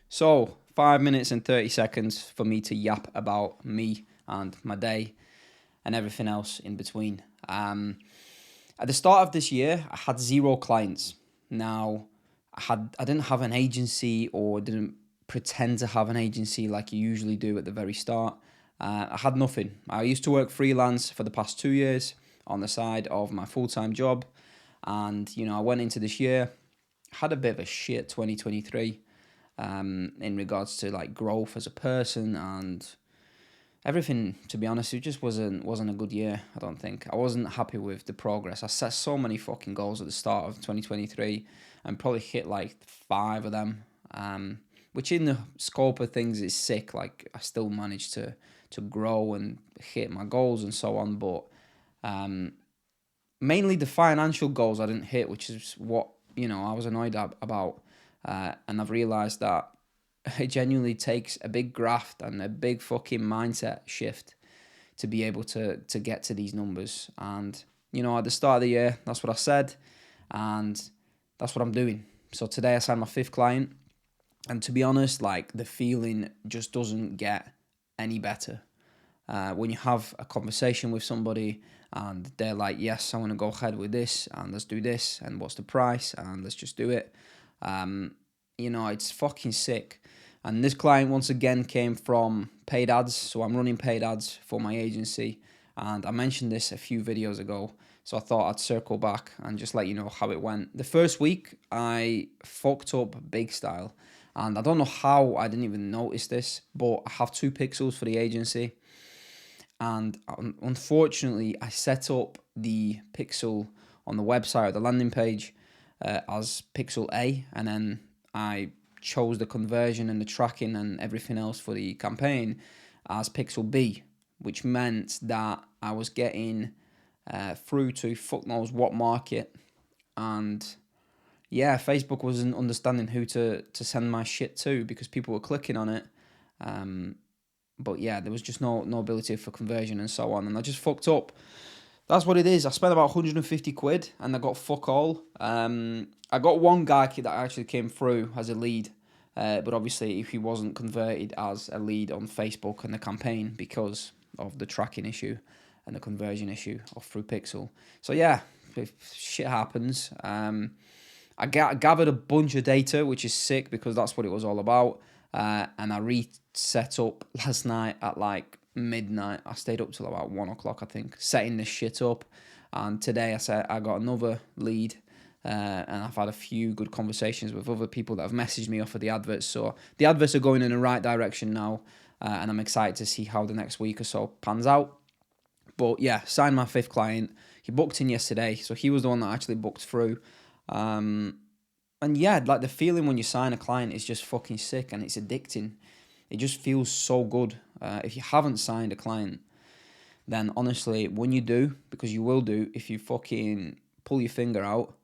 So, 5 minutes and 30 seconds for me to yap about me and my day and everything else in between. At the start of this year, I had zero clients. Now, I didn't have an agency or didn't pretend to have an agency like you usually do at the very start. I had nothing. I used to work freelance for the past 2 years on the side of my full-time job. And, I went into this year, had a bit of a shit 2023 in regards to like growth as a person and everything. To be honest, it just wasn't a good year. I don't think I wasn't happy with the progress. I set so many fucking goals at the start of 2023 and probably hit like five of them. Which in the scope of things is sick. Like I still managed to grow and hit my goals and so on, but mainly the financial goals I didn't hit, which is what I was annoyed about. And I've realized that it genuinely takes a big graft and a big fucking mindset shift to be able to get to these numbers. And at the start of the year, that's what I said, and that's what I'm doing. So today I signed my fifth client, and to be honest, like the feeling just doesn't get any better. When you have a conversation with somebody and they're like, yes, I want to go ahead with this and let's do this and what's the price and let's just do it. It's fucking sick. And this client once again came from paid ads. So I'm running paid ads for my agency. And I mentioned this a few videos ago. So I thought I'd circle back and just let you know how it went. The first week I fucked up big style. And I don't know how I didn't even notice this, but I have 2 pixels for the agency. And unfortunately, I set up the pixel on the website or the landing page as pixel A, and then I chose the conversion and the tracking and everything else for the campaign as pixel B, which meant that I was getting through to fuck knows what market. And yeah, Facebook wasn't understanding who to send my shit to because people were clicking on it. But yeah, there was just no ability for conversion and so on, and I just fucked up. That's what it is. I spent about 150 quid and I got fuck all. I got one guy that actually came through as a lead, but obviously if he wasn't converted as a lead on Facebook and the campaign because of the tracking issue and the conversion issue of through Pixel. So yeah, if shit happens. I gathered a bunch of data, which is sick because that's what it was all about. And I reset up last night at like midnight. I stayed up till about 1 o'clock, I think, setting this shit up. And today I got another lead, and I've had a few good conversations with other people that have messaged me off of the adverts. So the adverts are going in the right direction now, and I'm excited to see how the next week or so pans out. But yeah, signed my fifth client. He booked in yesterday, so he was the one that actually booked through. And yeah, like the feeling when you sign a client is just fucking sick and it's addicting. It just feels so good. If you haven't signed a client, then honestly, when you do, because you will do, if you fucking pull your finger out,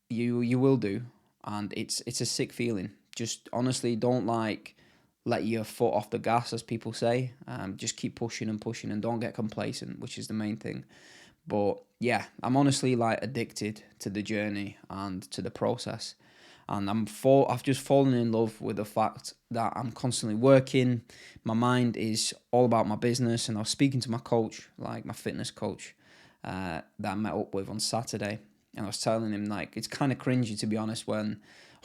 you will do, and it's a sick feeling. Just honestly, don't let your foot off the gas, as people say. Just keep pushing and pushing, and don't get complacent, which is the main thing. But yeah, I'm honestly like addicted to the journey and to the process. And I've just fallen in love with the fact that I'm constantly working. My mind is all about my business. And I was speaking to my coach, like my fitness coach, that I met up with on Saturday. And I was telling him, like, it's kind of cringy, to be honest, when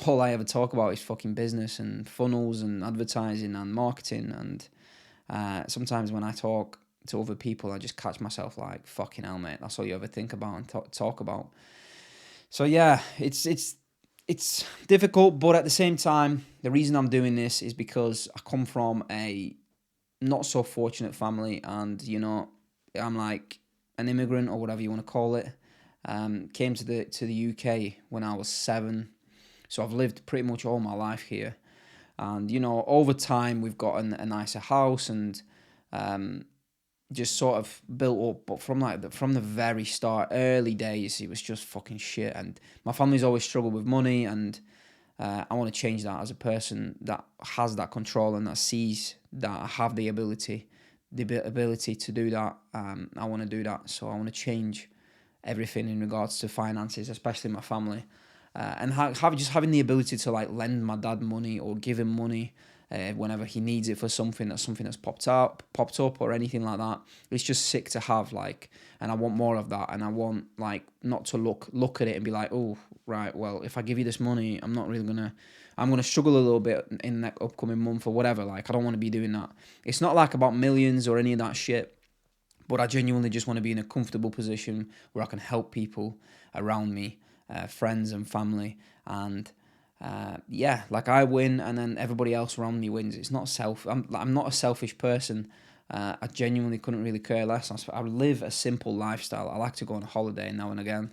all I ever talk about is fucking business and funnels and advertising and marketing. And sometimes when I talk to other people, I just catch myself like, fucking hell, mate, that's all you ever think about and talk about. So yeah, it's difficult, but at the same time, the reason I'm doing this is because I come from a not so fortunate family, and I'm like an immigrant or whatever you want to call it. Came to the UK when I was 7, so I've lived pretty much all my life here, and over time we've gotten a nicer house and just sort of built up. But from the very start, early days, it was just fucking shit. And my family's always struggled with money, and I want to change that as a person that has that control and that sees that I have the ability to do that. I want to do that, so I want to change everything in regards to finances, especially my family. and having the ability to like lend my dad money or give him money whenever he needs it for something that's popped up or anything like that. It's just sick to have, like, and I want more of that. And I want, like, not to look at it and be like, oh, right, well, if I give you this money, I'm gonna struggle a little bit in that upcoming month or whatever. Like, I don't want to be doing that. It's not like about millions or any of that shit, but I genuinely just want to be in a comfortable position where I can help people around me, friends and family, and yeah, like, I win and then everybody else around me wins. It's not I'm not a selfish person. I genuinely couldn't really care less. I live a simple lifestyle. I like to go on a holiday now and again,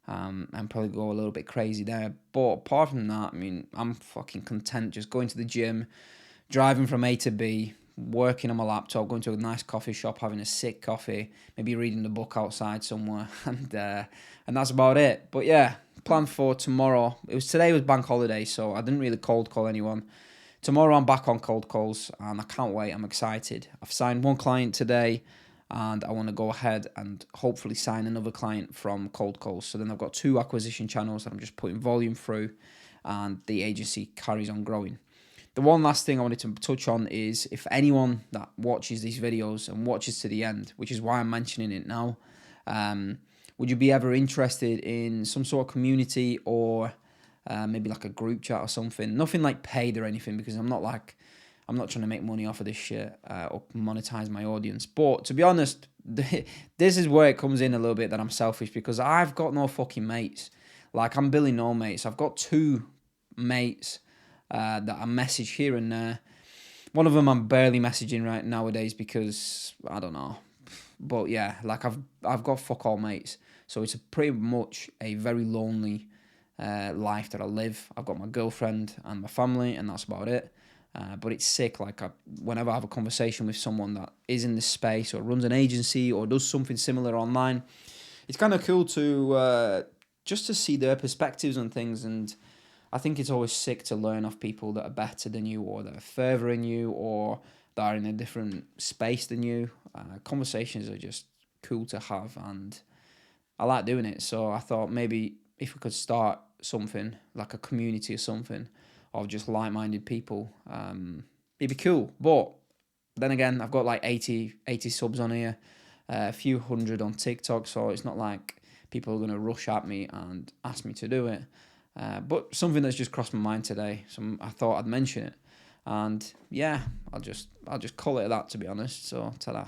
and probably go a little bit crazy there. But apart from that, I mean, I'm fucking content just going to the gym, driving from A to B, working on my laptop, going to a nice coffee shop, having a sick coffee, maybe reading the book outside somewhere, and that's about it. But yeah, plan for tomorrow. Today was bank holiday, so I didn't really cold call anyone. Tomorrow I'm back on cold calls, and I can't wait. I'm excited. I've signed one client today, and I want to go ahead and hopefully sign another client from cold calls. So then I've got 2 acquisition channels that I'm just putting volume through, and the agency carries on growing. The one last thing I wanted to touch on is, if anyone that watches these videos and watches to the end, which is why I'm mentioning it now, would you be ever interested in some sort of community or maybe like a group chat or something? Nothing like paid or anything, because I'm not trying to make money off of this shit or monetize my audience. But to be honest, this is where it comes in a little bit that I'm selfish, because I've got no fucking mates. Like, I'm Billy No Mates. I've got 2 mates that I message here and there. One of them I'm barely messaging right nowadays because I don't know. But yeah, like, I've got fuck all mates. So it's pretty much a very lonely life that I live. I've got my girlfriend and my family, and that's about it. But it's sick. Like, whenever I have a conversation with someone that is in this space or runs an agency or does something similar online, it's kind of cool to just to see their perspectives on things. And I think it's always sick to learn off people that are better than you, or that are further than you, or that are in a different space than you. Conversations are just cool to have, and I like doing it. So I thought maybe if we could start something, like a community or something, of just like-minded people, it'd be cool. But then again, I've got like 80 subs on here, a few hundred on TikTok, so it's not like people are going to rush at me and ask me to do it. But something that's just crossed my mind today, so I thought I'd mention it. And yeah, I'll just call it that, to be honest. So ta-da.